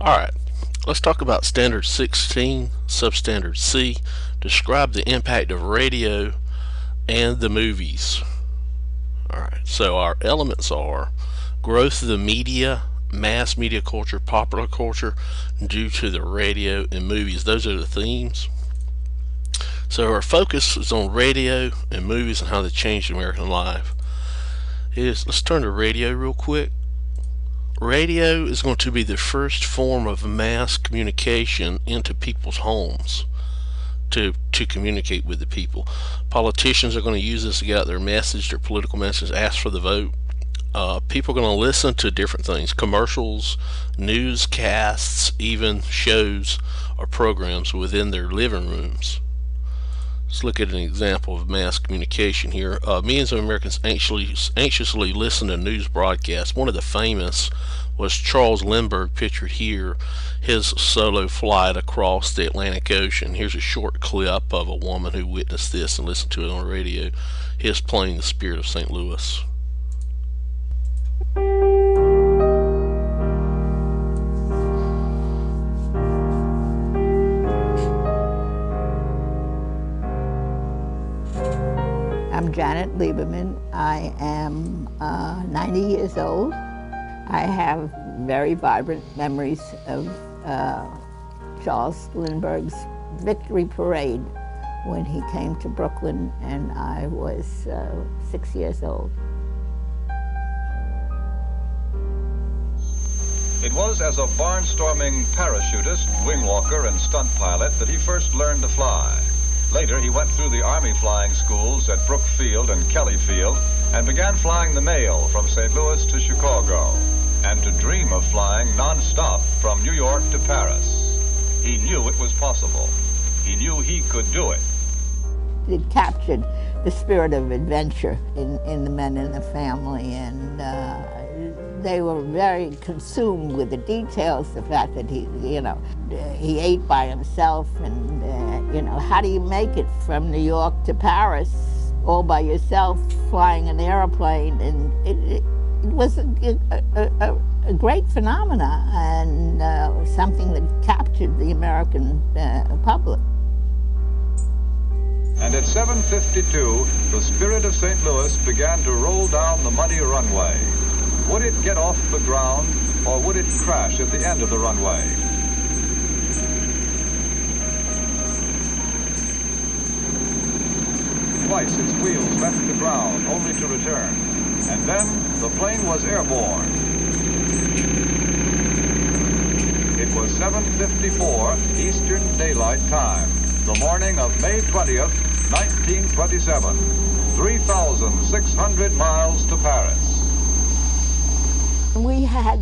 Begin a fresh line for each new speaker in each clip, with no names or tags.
Alright, let's talk about Standard 16, Substandard C. Describe the impact of radio and the movies. Alright, so our elements are growth of the media, mass media culture, popular culture, due to the radio and movies. Those are the themes. So our focus is on radio and movies and how they changed American life. Let's turn to radio real quick. Radio is going to be the first form of mass communication into people's homes to communicate with the people. Politicians are going to use this to get out their message, their political message, ask for the vote. People are going to listen to different things, commercials, newscasts, even shows or programs within their living rooms. Let's look at an example of mass communication here. Millions of Americans anxiously listen to news broadcasts. One of the famous was Charles Lindbergh, pictured here, his solo flight across the Atlantic Ocean. Here's a short clip of a woman who witnessed this and listened to it on the radio. His plane, the Spirit of St. Louis.
I'm Janet Lieberman. I am 90 years old. I have very vibrant memories of Charles Lindbergh's victory parade when he came to Brooklyn, and I was 6 years old.
It was as a barnstorming parachutist, wingwalker, and stunt pilot that he first learned to fly. Later, he went through the Army flying schools at Brooke Field and Kelly Field and began flying the mail from St. Louis to Chicago, and to dream of flying non-stop from New York to Paris. He knew it was possible. He knew he could do it.
It captured the spirit of adventure in the men in the family, and they were very consumed with the details, the fact that he ate by himself, and how do you make it from New York to Paris all by yourself, flying an airplane? And it was a great phenomena, and something that captured the American public.
And at 7:52, the Spirit of St. Louis began to roll down the muddy runway. Would it get off the ground, or would it crash at the end of the runway? Twice its wheels left the ground, only to return. And then the plane was airborne. It was 7:54 Eastern Daylight Time, the morning of May 20th, 1927. 3,600 miles to Paris.
We had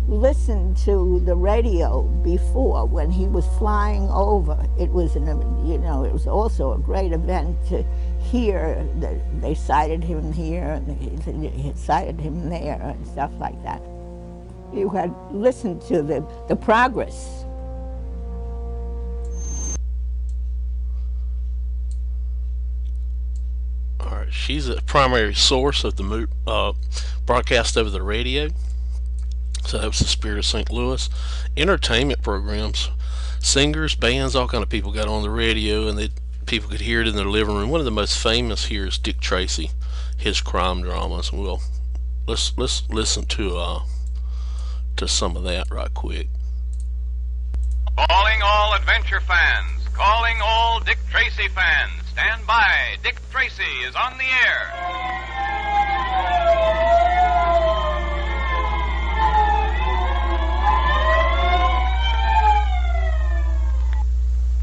listened to the radio before when he was flying over. It was it was also a great event to hear that they sighted him here and they sighted him there and stuff like that. You had listened to the progress.
All right, she's a primary source of the broadcast over the radio. So that was the Spirit of St. Louis. Entertainment programs, singers, bands, all kind of people got on the radio, and people could hear it in their living room. One of the most famous here is Dick Tracy, his crime dramas. Well, let's listen to some of that right quick.
Calling all adventure fans, calling all Dick Tracy fans. Stand by, Dick Tracy is on the air.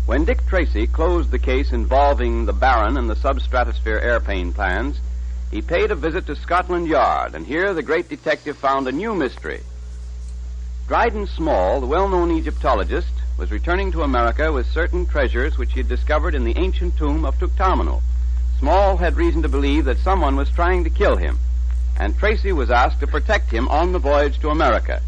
When Dick Tracy closed the case involving the Baron and the substratosphere airplane plans, he paid a visit to Scotland Yard, and here the great detective found a new mystery. Dryden Small, the well-known Egyptologist, was returning to America with certain treasures which he had discovered in the ancient tomb of Tutankhamun. Small had reason to believe that someone was trying to kill him, and Tracy was asked to protect him on the voyage to America.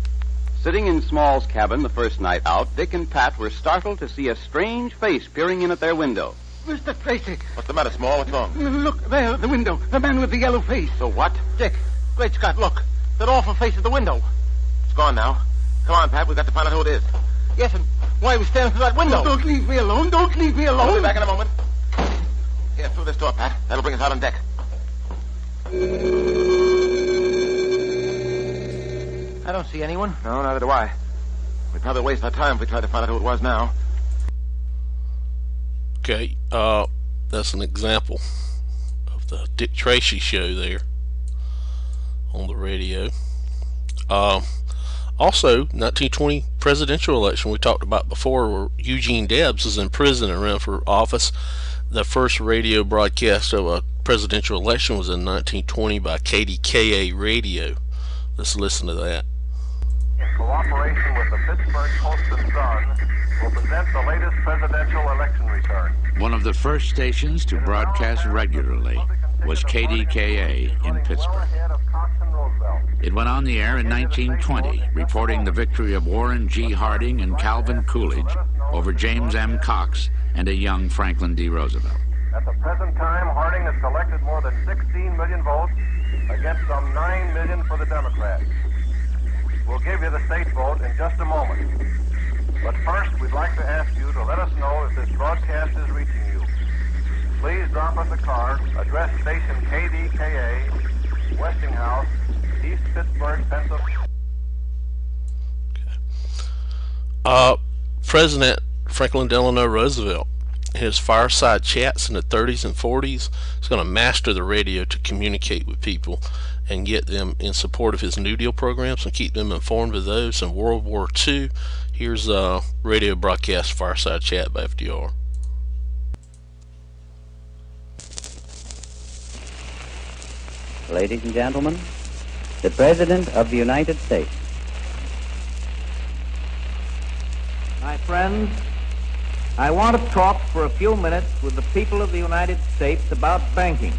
Sitting in Small's cabin the first night out, Dick and Pat were startled to see a strange face peering in at their window.
Mr. Tracy.
What's the matter, Small? What's wrong?
Look, there, the window. The man with the yellow face.
So what?
Dick, great Scott, look. That awful face at the window.
It's gone now. Come on, Pat. We've got to find out who it is. Yes, and why are we standing through that window?
Oh, don't leave me alone. Don't leave me alone.
We'll be back in a moment. Here, through this door, Pat. That'll bring us out on deck.
I don't see anyone.
No, neither do I. We'd probably waste our time if we tried to find out who it was now.
Okay, that's an example of the Dick Tracy show there on the radio. Also, 1920 presidential election we talked about before, where Eugene Debs was in prison and ran for office. The first radio broadcast of a presidential election was in 1920 by KDKA Radio. Let's listen to that.
In cooperation with the Pittsburgh Post and Sun, will present the latest presidential election return.
One of the first stations to broadcast regularly was KDKA in Pittsburgh. It went on the air in 1920, reporting the victory of Warren G. Harding and Calvin Coolidge over James M. Cox and a young Franklin D. Roosevelt.
At the present time, Harding has collected more than 16 million votes against some 9 million for the Democrats. We'll give you the state vote in just a moment. But first, we'd like to ask you to let us know if this broadcast is reaching you. Please drop us a card, address station KDKA, Westinghouse, East Pittsburgh, Pennsylvania.
President Franklin Delano Roosevelt, his fireside chats in the 30s and 40s, is going to master the radio to communicate with people and get them in support of his New Deal programs and keep them informed of those. In World War II, here's a radio broadcast fireside chat by FDR.
Ladies and gentlemen, the President of the United States.
My friends, I want to talk for a few minutes with the people of the United States about banking.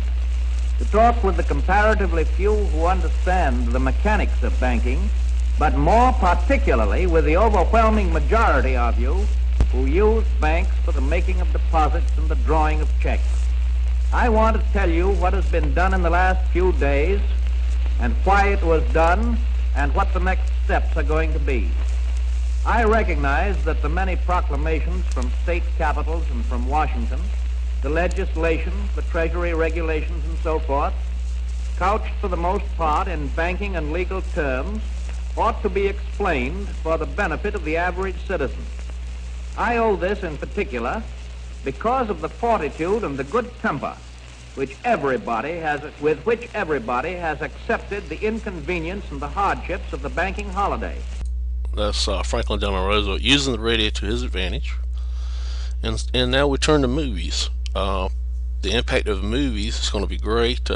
To talk with the comparatively few who understand the mechanics of banking, but more particularly with the overwhelming majority of you who use banks for the making of deposits and the drawing of checks. I want to tell you what has been done in the last few days and why it was done and what the next steps are going to be. I recognize that the many proclamations from state capitals and from Washington, the legislation, the Treasury regulations and so forth, couched for the most part in banking and legal terms, ought to be explained for the benefit of the average citizen. I owe this in particular because of the fortitude and the good temper with which everybody has accepted the inconvenience and the hardships of the banking holiday.
That's Franklin Delano Roosevelt using the radio to his advantage. And now we turn to movies. The impact of movies is going to be great.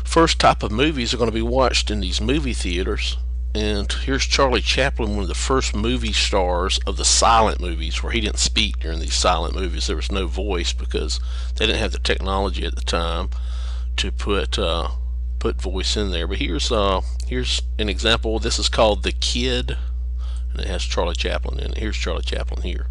First type of movies are going to be watched in these movie theaters. And here's Charlie Chaplin, one of the first movie stars of the silent movies, where he didn't speak during these silent movies. There was no voice because they didn't have the technology at the time to put voice in there. But here's an example. This is called The Kid, and it has Charlie Chaplin in it. Here's Charlie Chaplin here.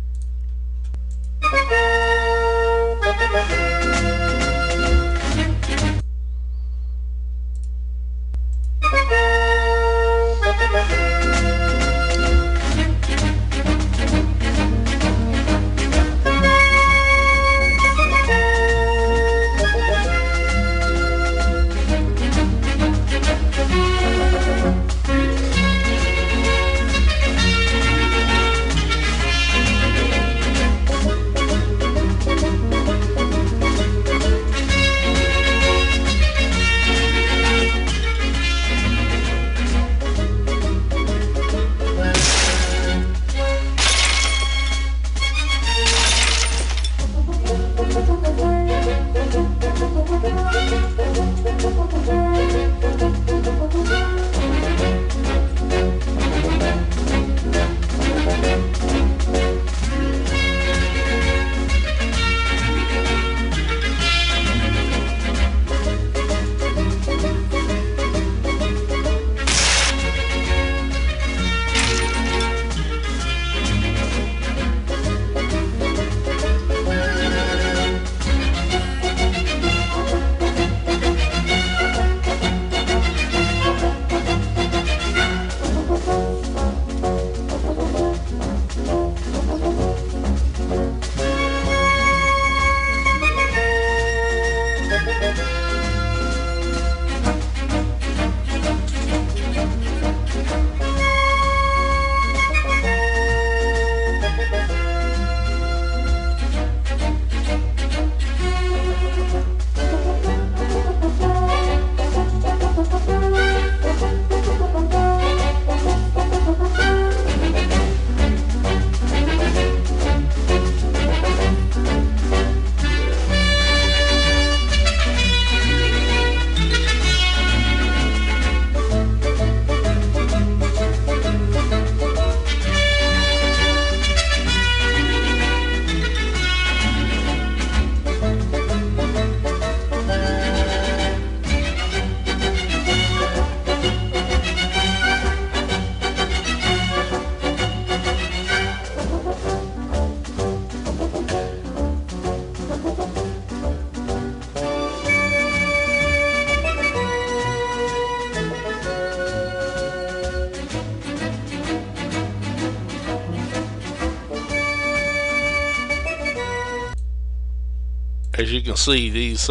as you can see, these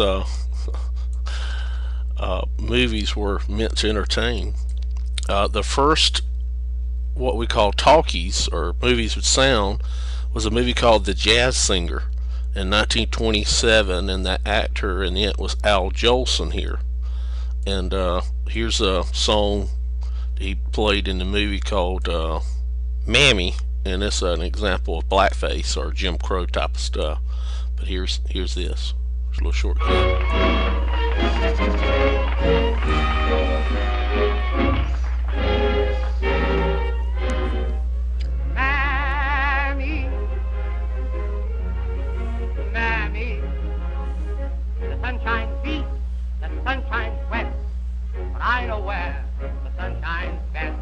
movies were meant to entertain. The first, what we call talkies or movies with sound, was a movie called The Jazz Singer in 1927, and the actor in it was Al Jolson here. And here's a song he played in the movie called Mammy, and it's an example of blackface or Jim Crow type of stuff. But here's this. There's a little short clip.
Mammy, Mammy, the sun shines east, the sun shines west, but I know where the sun shines best.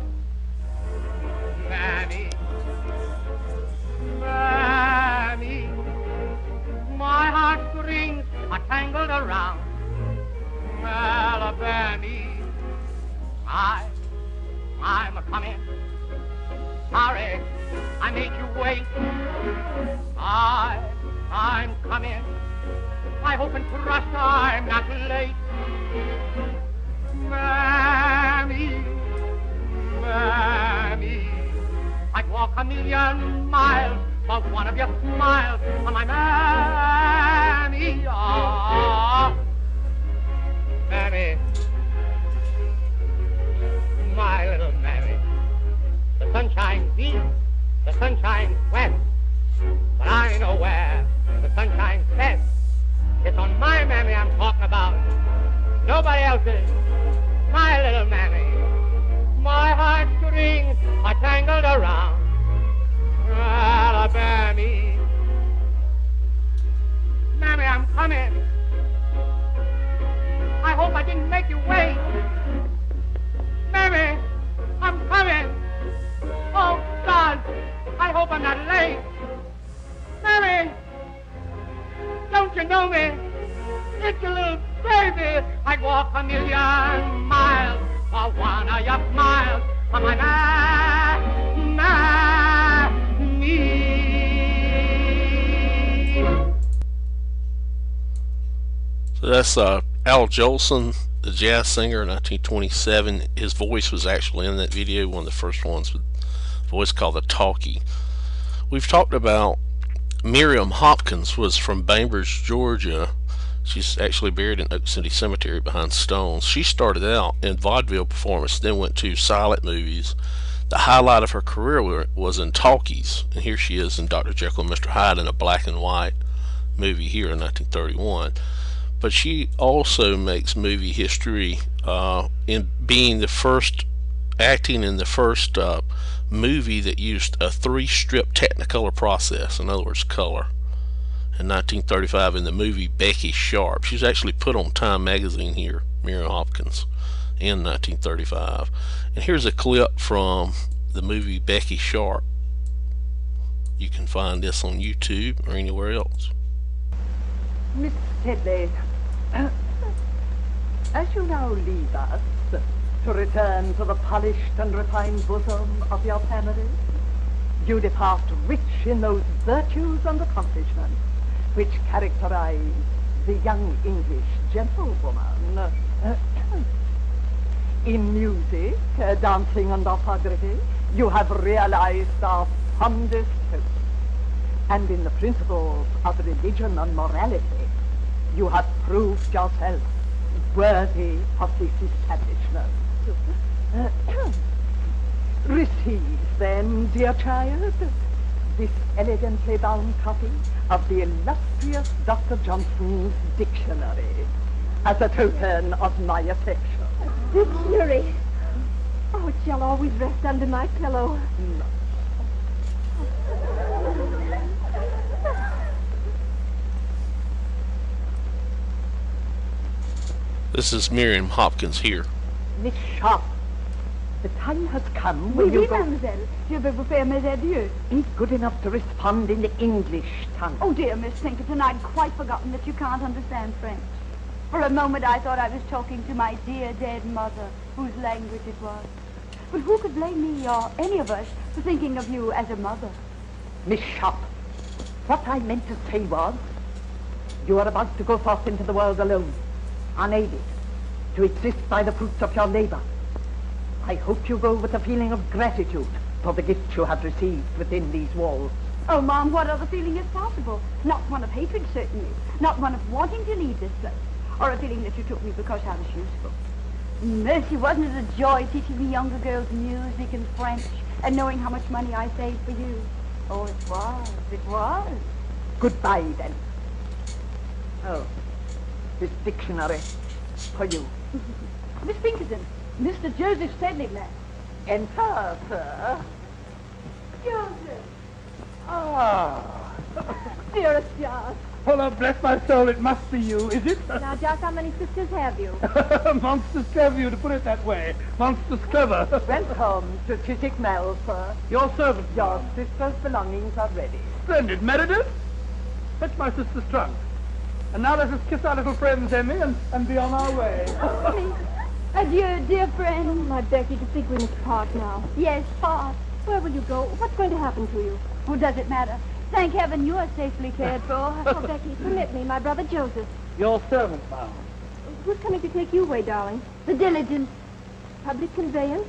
Mammy, Mammy, my heartstrings are tangled around Alabama. I'm a-coming. Sorry, I made you wait. I'm coming. I hope and trust I'm not late. Mammy, Mammy, I'd walk a million miles for one of your smiles on my Mammy. Oh, Mammy, my little Mammy. The sun shines east, the sun shines west, but I know where the sun shines best. It's on my Mammy I'm talking about, nobody else's. My little Mammy, my heartstrings are tangled around Alabama. Mammy, I'm coming. I hope I didn't make you wait. Mammy, I'm coming. Oh, God, I hope I'm not late. Mammy, don't you know me? It's your little baby. I'd walk a million miles for one of your smiles on my Mammy.
So that's Al Jolson, the jazz singer, in 1927. His voice was actually in that video, one of the first ones with a voice called the talkie. We've talked about Miriam Hopkins, was from Bainbridge, Georgia. She's actually buried in Oak City Cemetery behind stones. She started out in vaudeville performance, then went to silent movies. The highlight of her career was in talkies, and here she is in Dr. Jekyll and Mr. Hyde in a black and white movie here in 1931. But she also makes movie history in being the first, acting in the first movie that used a 3-strip Technicolor process, in other words color, in 1935 in the movie Becky Sharp. She was actually put on Time magazine here, Miriam Hopkins, in 1935. And here's a clip from the movie Becky Sharp. You can find this on YouTube or anywhere else.
Miss Sedley, as you now leave us to return to the polished and refined bosom of your family, you depart rich in those virtues and accomplishments which characterize the young English gentlewoman. In music, dancing and orthography, you have realized our fondest hopes. And in the principles of religion and morality, you have proved yourself worthy of this establishment. Receive then, dear child, this elegantly bound copy of the illustrious Dr. Johnson's dictionary as a token of my affection.
Dictionary? Oh, it shall always rest under my pillow.
No.
This is Miriam Hopkins here.
Miss Sharp, the time has come
Oui,
when you
oui,
go...
mademoiselle. Je vais vous faire mes adieux.
Be good enough to respond in the English tongue.
Oh, dear Miss Pinkerton, I'd quite forgotten that you can't understand French. For a moment I thought I was talking to my dear dead mother, whose language it was. But who could blame me or any of us for thinking of you as a mother?
Miss Sharp, what I meant to say was, You are about to go forth into the world alone, unaided, to exist by the fruits of your labor. I hope you go with a feeling of gratitude for the gifts you have received within these walls.
Oh, Mom, what other feeling is possible? Not one of hatred, certainly. Not one of wanting to leave this place. Or a feeling that you took me because I was useful. Mercy, wasn't it a joy teaching me younger girls music and French and knowing how much money I saved for you? Oh, it was. It was.
Goodbye, then. Oh, this dictionary for you.
Miss Pinkerton, Mr. Joseph Sedley left.
Enter, sir.
Joseph.
Ah.
Dearest Joss.
Oh, bless my soul, it must be you, is it?
Now, Joss, how many sisters have you?
Monstrous clever you to put it that way. Monstrous clever.
Welcome to Chiswick Mell, sir.
Your servant.
Your sister's belongings are ready.
Splendid. Meredith, fetch my sister's trunk. And now let us kiss our little friends, Emmy, and be on our way.
Adieu, dear friend. My Becky, to think we must part now. Yes, part. Where will you go? What's going to happen to you? Who does it matter? Thank heaven you are safely cared for. Oh, Becky, permit me, my brother Joseph.
Your servant, ma'am.
Who's coming to take you away, darling? The diligence. Public conveyance?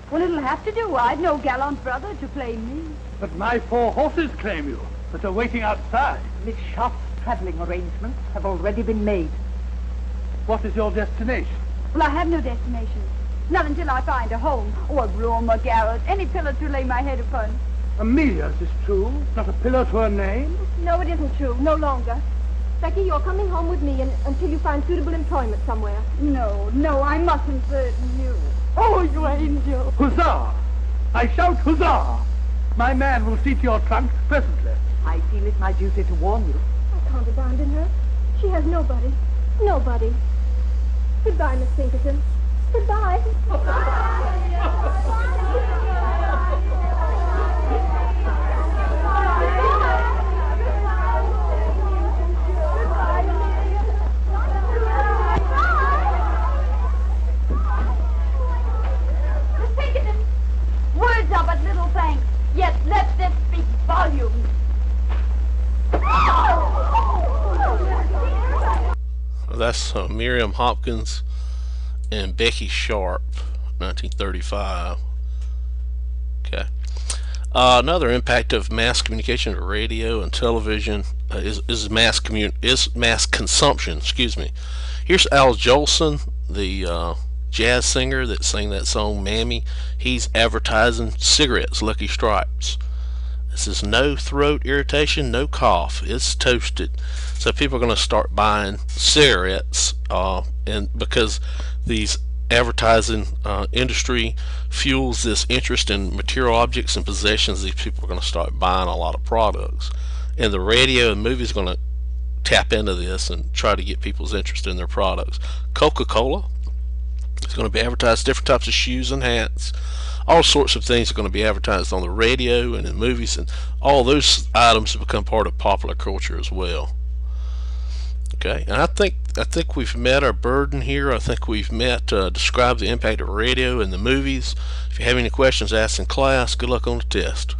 Well, it'll have to do. I've no gallant brother to claim me.
But my 4 horses claim you, but are waiting outside.
Miss Sharp's traveling arrangements have already been made.
What is your destination?
Well, I have no destination. Not until I find a home, or a room, a garret, any pillar to lay my head upon.
Amelia's is true, not a pillar to her name.
No, it isn't true, no longer. Becky, you're coming home with me until you find suitable employment somewhere. No, I mustn't burden you. Oh, you angel.
Huzzah! I shout huzzah! My man will see to your trunk presently.
I feel it my duty to warn you.
I can't abandon her. She has nobody. Nobody. Goodbye, Miss Pinkerton. Goodbye. Miss Pinkerton, words are but little thanks, yet let them speak volumes.
That's Miriam Hopkins and Becky Sharp, 1935. Okay. Another impact of mass communication to radio and television is mass consumption. Excuse me. Here's Al Jolson, the jazz singer that sang that song "Mammy." He's advertising cigarettes, Lucky Stripes. This is no throat irritation, no cough. It's toasted. So people are going to start buying cigarettes, and because these advertising industry fuels this interest in material objects and possessions, these people are going to start buying a lot of products. And the radio and movies are going to tap into this and try to get people's interest in their products. Coca-Cola is going to be advertised, different types of shoes and hats. All sorts of things are going to be advertised on the radio and in movies, and all those items have become part of popular culture as well. Okay, and I think we've met our burden here. I think we've described the impact of radio and the movies. If you have any questions, ask in class. Good luck on the test.